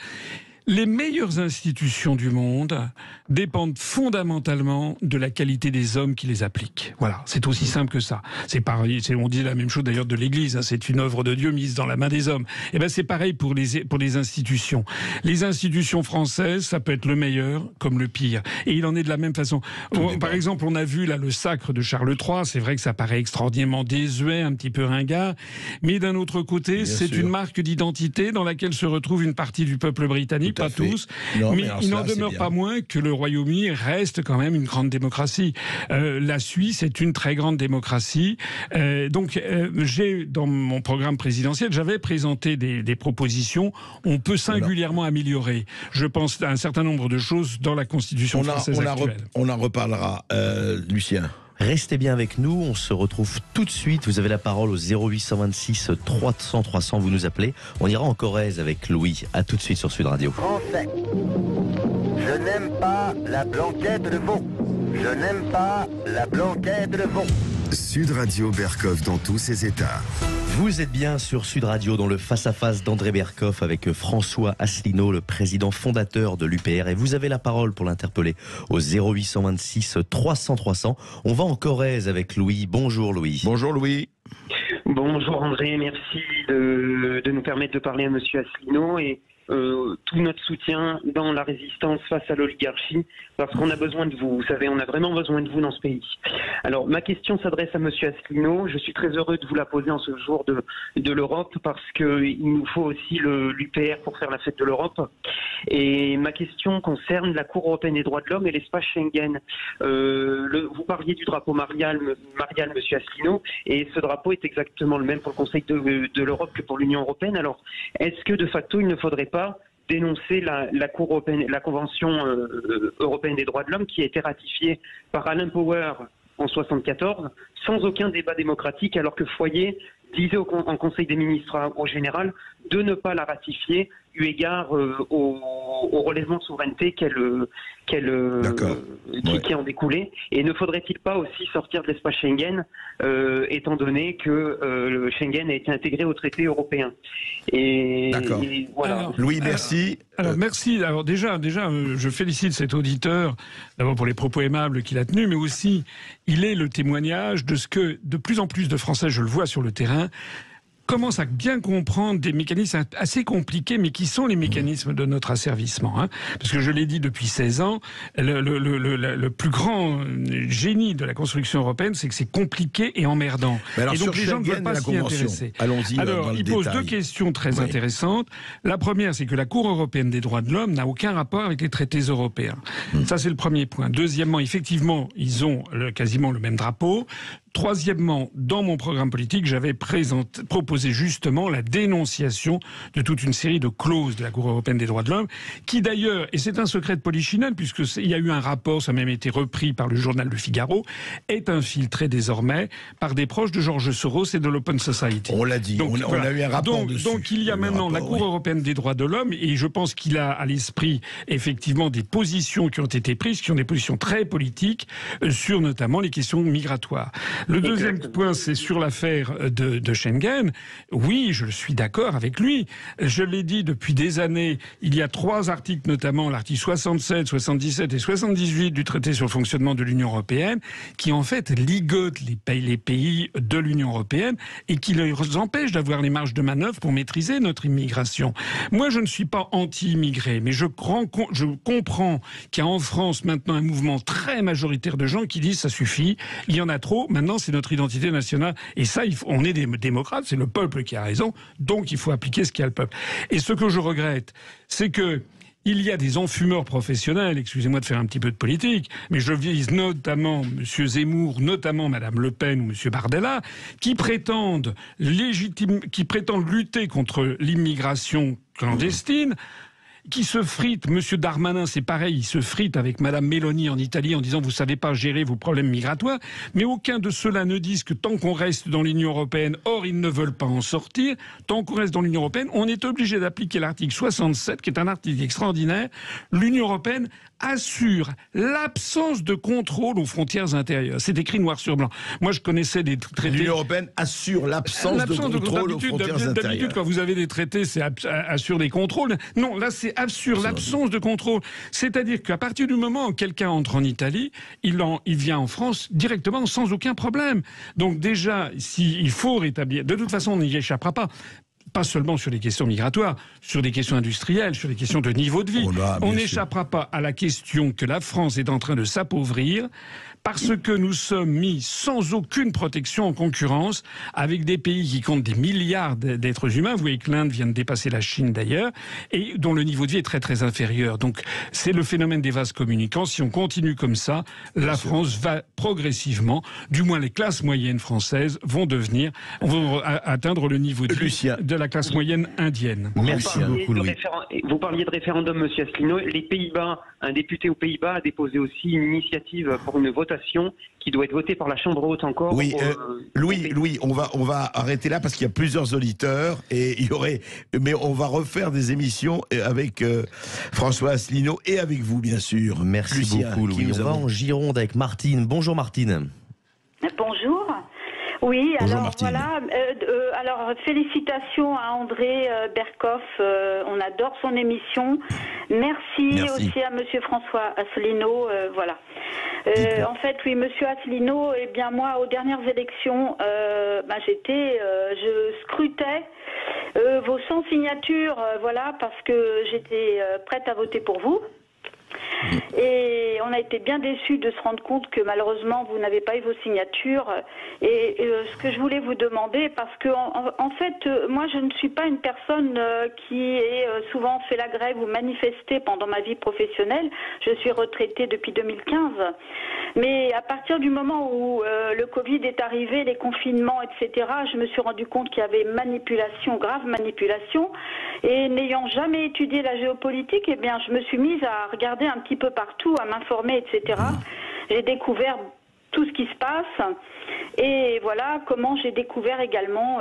Les meilleures institutions du monde dépendent fondamentalement de la qualité des hommes qui les appliquent. Voilà, c'est aussi simple que ça. C'est pareil, on dit la même chose d'ailleurs de l'Église, hein, c'est une œuvre de Dieu mise dans la main des hommes. Et ben c'est pareil pour les institutions. Les institutions françaises, ça peut être le meilleur comme le pire. Et il en est de la même façon. Par exemple, on a vu là le sacre de Charles III, c'est vrai que ça paraît extraordinairement désuet, un petit peu ringard, mais d'un autre côté, c'est une marque d'identité dans laquelle se retrouve une partie du peuple britannique. Pas tous, mais il n'en demeure pas moins que le Royaume-Uni reste quand même une grande démocratie. La Suisse est une très grande démocratie. Donc, j'ai, dans mon programme présidentiel, j'avais présenté des propositions. On peut singulièrement améliorer, je pense, à un certain nombre de choses dans la Constitution française actuelle. On en reparlera, Lucien. Restez bien avec nous, on se retrouve tout de suite. Vous avez la parole au 0826 300 300, vous nous appelez. On ira en Corrèze avec Louis. À tout de suite sur Sud Radio. Français, je n'aime pas la blanquette de veau. Je n'aime pas la blanquette de veau. Sud Radio Berkoff dans tous ses états. Vous êtes bien sur Sud Radio dans le face-à-face d'André Berkoff avec François Asselineau, le président fondateur de l'UPR. Et vous avez la parole pour l'interpeller au 0826 300 300. On va en Corrèze avec Louis. Bonjour Louis. Bonjour Louis. Bonjour André, merci de nous permettre de parler à Monsieur Asselineau et tout notre soutien dans la résistance face à l'oligarchie, parce qu'on a besoin de vous. Vous savez, on a vraiment besoin de vous dans ce pays. Alors, ma question s'adresse à Monsieur Asselineau. Je suis très heureux de vous la poser en ce jour de l'Europe, parce qu'il nous faut aussi l'UPR pour faire la fête de l'Europe. Et ma question concerne la Cour européenne des droits de l'homme et l'espace Schengen. Vous parliez du drapeau marial, Monsieur Asselineau, et ce drapeau est exactement le même pour le Conseil de l'Europe que pour l'Union européenne. Alors, est-ce que de facto, il ne faudrait pas dénoncer la Cour européenne, la Convention européenne des droits de l'homme qui a été ratifiée par Alain Power en 1974 sans aucun débat démocratique, alors que Foyer disait en Conseil des ministres au général de ne pas la ratifier eu égard au relèvement de souveraineté qui en découlait. Et ne faudrait-il pas aussi sortir de l'espace Schengen, étant donné que le Schengen a été intégré au traité européen. D'accord. Voilà. Alors, Louis, merci. Alors merci. Alors déjà, je félicite cet auditeur d'abord pour les propos aimables qu'il a tenus, mais aussi il est le témoignage de ce que de plus en plus de Français, je le vois sur le terrain, commence à bien comprendre des mécanismes assez compliqués, mais qui sont les mécanismes de notre asservissement. Hein. Parce que je l'ai dit depuis 16 ans, le plus grand génie de la construction européenne, c'est que c'est compliqué et emmerdant. Alors, et donc les gens ne veulent pas s'y intéresser. Allons-y. Alors, il pose deux questions très intéressantes. La première, c'est que la Cour européenne des droits de l'homme n'a aucun rapport avec les traités européens. Ça, c'est le premier point. Deuxièmement, effectivement, ils ont quasiment le même drapeau. Troisièmement, dans mon programme politique, j'avais proposé justement la dénonciation de toute une série de clauses de la Cour européenne des droits de l'homme, qui d'ailleurs, et c'est un secret de polichinelle, puisqu'il y a eu un rapport, ça a même été repris par le journal Le Figaro, est infiltré désormais par des proches de George Soros et de l'Open Society. On l'a dit, on a eu un rapport dessus. Donc il y a maintenant la Cour européenne des droits de l'homme, et je pense qu'il a à l'esprit effectivement des positions qui ont été prises, qui ont des positions très politiques, sur notamment les questions migratoires. Le deuxième point, c'est sur l'affaire de Schengen. Oui, je suis d'accord avec lui. Je l'ai dit depuis des années. Il y a 3 articles, notamment l'article 67, 77 et 78 du traité sur le fonctionnement de l'Union européenne, qui en fait ligotent les pays de l'Union européenne et qui les empêchent d'avoir les marges de manœuvre pour maîtriser notre immigration. Moi, je ne suis pas anti-immigré, mais je comprends qu'il y a en France maintenant un mouvement très majoritaire de gens qui disent ça suffit, il y en a trop, maintenant c'est notre identité nationale. Et ça, on est des démocrates, c'est le peuple qui a raison, donc il faut appliquer ce qu'a le peuple. Et ce que je regrette, c'est que il y a des enfumeurs professionnels, excusez-moi de faire un petit peu de politique, mais je vise notamment M. Zemmour, notamment Mme Le Pen ou M. Bardella, qui prétendent lutter contre l'immigration clandestine, qui se frite. Monsieur Darmanin, c'est pareil, il se frite avec Madame Meloni en Italie en disant vous savez pas gérer vos problèmes migratoires. Mais aucun de ceux-là ne disent que tant qu'on reste dans l'Union européenne, or ils ne veulent pas en sortir, tant qu'on reste dans l'Union européenne, on est obligé d'appliquer l'article 67, qui est un article extraordinaire. L'Union européenne assure l'absence de contrôle aux frontières intérieures. C'est écrit noir sur blanc. Moi, je connaissais des traités... L'Union européenne assure l'absence de contrôle aux frontières intérieures. D'habitude, quand vous avez des traités, c'est assure des contrôles. Non, là, c'est assure l'absence de contrôle. C'est-à-dire qu'à partir du moment où quelqu'un entre en Italie, il vient en France directement sans aucun problème. Donc déjà, il faut rétablir... De toute façon, on n'y échappera pas. Pas seulement sur les questions migratoires, sur des questions industrielles, sur des questions de niveau de vie. On n'échappera pas à la question que la France est en train de s'appauvrir parce que nous sommes mis sans aucune protection en concurrence avec des pays qui comptent des milliards d'êtres humains. Vous voyez que l'Inde vient de dépasser la Chine d'ailleurs, et dont le niveau de vie est très très inférieur. Donc c'est le phénomène des vases communicants. Si on continue comme ça, la France va progressivement, du moins les classes moyennes françaises, vont atteindre le niveau de vie de la classe moyenne indienne. Merci beaucoup, Louis. Vous parliez de référendum, monsieur Asselineau. Les Pays-Bas, un député aux Pays-Bas a déposé aussi une initiative pour une votation qui doit être votée par la Chambre haute encore. Oui, Louis, on va arrêter là parce qu'il y a plusieurs auditeurs et mais on va refaire des émissions avec François Asselineau et avec vous, bien sûr. Merci beaucoup, Louis. On va en Gironde avec Martine. Bonjour, Martine. Bonjour. Oui, bonjour, alors Martine. voilà. Alors félicitations à André Berkoff. On adore son émission. Merci aussi à Monsieur François Asselineau. Voilà. En fait, oui, Monsieur Asselineau. Eh bien, moi, aux dernières élections, je scrutais vos 100 signatures, voilà, parce que j'étais prête à voter pour vous. Et on a été bien déçus de se rendre compte que malheureusement vous n'avez pas eu vos signatures. Et ce que je voulais vous demander, parce que en fait, moi je ne suis pas une personne qui est souvent fait la grève ou manifesté pendant ma vie professionnelle. Je suis retraitée depuis 2015. Mais à partir du moment où le Covid est arrivé, les confinements, etc., je me suis rendu compte qu'il y avait manipulation, grave manipulation. Et n'ayant jamais étudié la géopolitique, eh bien, je me suis mise à regarder un petit peu partout, à m'informer, etc. J'ai découvert tout ce qui se passe. Et voilà comment j'ai découvert également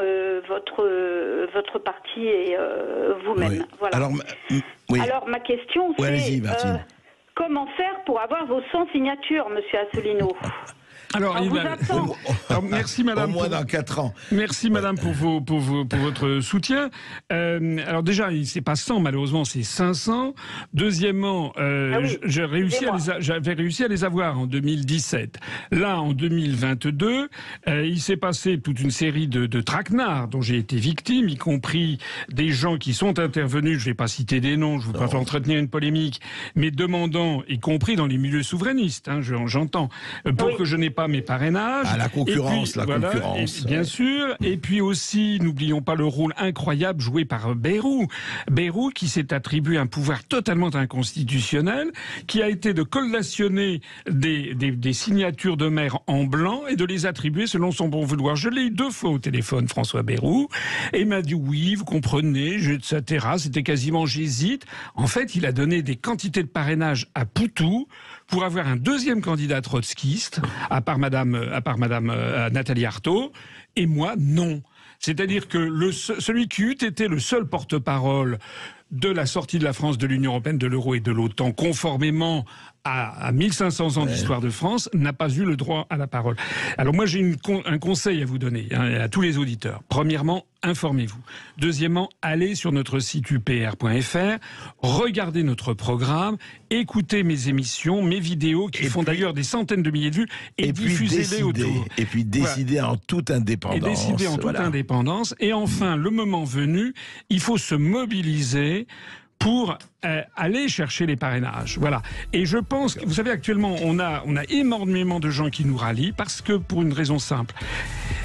votre parti et vous-même. Oui. Voilà. Alors, ma question, c'est comment faire pour avoir vos 100 signatures, monsieur Asselineau? Alors, merci madame. Au moins dans 4 ans. Merci madame pour votre soutien. Alors déjà, c'est pas 100 malheureusement, c'est 500. Deuxièmement, j'avais réussi à les avoir en 2017. Là, en 2022, il s'est passé toute une série de traquenards dont j'ai été victime, y compris des gens qui sont intervenus, je vais pas citer des noms, je ne veux pas entretenir une polémique, mais demandant, y compris dans les milieux souverainistes, j'entends, pour que je n'ai pas mes parrainages. La concurrence, concurrence. Bien sûr. Et puis aussi, n'oublions pas le rôle incroyable joué par Bayrou. Bayrou qui s'est attribué un pouvoir totalement inconstitutionnel, qui a été de collationner des signatures de maires en blanc et de les attribuer selon son bon vouloir. Je l'ai eu 2 fois au téléphone, François Bayrou, et il m'a dit oui, vous comprenez, etc. C'était quasiment j'hésite. En fait, il a donné des quantités de parrainage à Poutou pour avoir un deuxième candidat trotskiste, à part Madame Nathalie Arthaud, et moi, non. C'est-à-dire que celui qui eût été le seul porte-parole de la sortie de la France de l'Union européenne, de l'euro et de l'OTAN, conformément à 1500 ans d'histoire de France, n'a pas eu le droit à la parole. Alors moi, j'ai un conseil à vous donner, à tous les auditeurs. Premièrement, informez-vous. Deuxièmement, allez sur notre site upr.fr, regardez notre programme, écoutez mes émissions, mes vidéos, qui font d'ailleurs des centaines de milliers de vues, et diffusez-les autour. Et puis décidez en toute indépendance. Et décidez en toute indépendance. Et enfin, le moment venu, il faut se mobiliser pour aller chercher les parrainages. Voilà. Et je pense que, vous savez, actuellement, on a énormément de gens qui nous rallient parce que, pour une raison simple,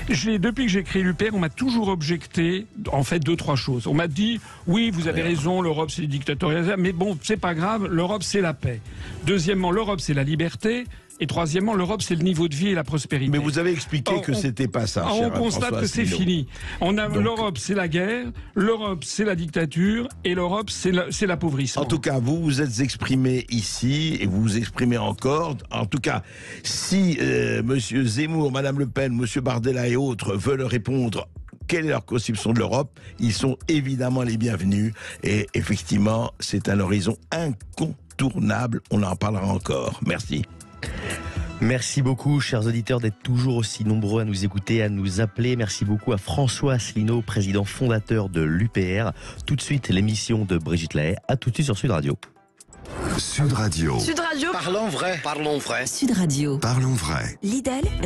depuis que j'ai créé l'UPR, on m'a toujours objecté, en fait, 2-3 choses. On m'a dit, oui, vous avez raison, l'Europe c'est les dictatorialisme, mais bon, c'est pas grave, l'Europe c'est la paix. Deuxièmement, l'Europe c'est la liberté. Et troisièmement, l'Europe, c'est le niveau de vie et la prospérité. Mais vous avez expliqué que c'était pas ça. On constate que c'est fini. L'Europe, c'est la guerre, l'Europe, c'est la dictature, et l'Europe, c'est l'appauvrissement. En tout cas, vous vous êtes exprimé ici, et vous vous exprimez encore. En tout cas, si Monsieur Zemmour, Madame Le Pen, Monsieur Bardella et autres veulent répondre, quelle est leur conception de l'Europe, ils sont évidemment les bienvenus. Et effectivement, c'est un horizon incontournable. On en parlera encore. Merci. Merci beaucoup, chers auditeurs, d'être toujours aussi nombreux à nous écouter, à nous appeler. Merci beaucoup à François Asselineau, président fondateur de l'UPR. Tout de suite, l'émission de Brigitte Lahaye. À tout de suite sur Sud Radio. Sud Radio. Sud Radio. Parlons vrai. Parlons vrai. Sud Radio. Parlons vrai. Lidl.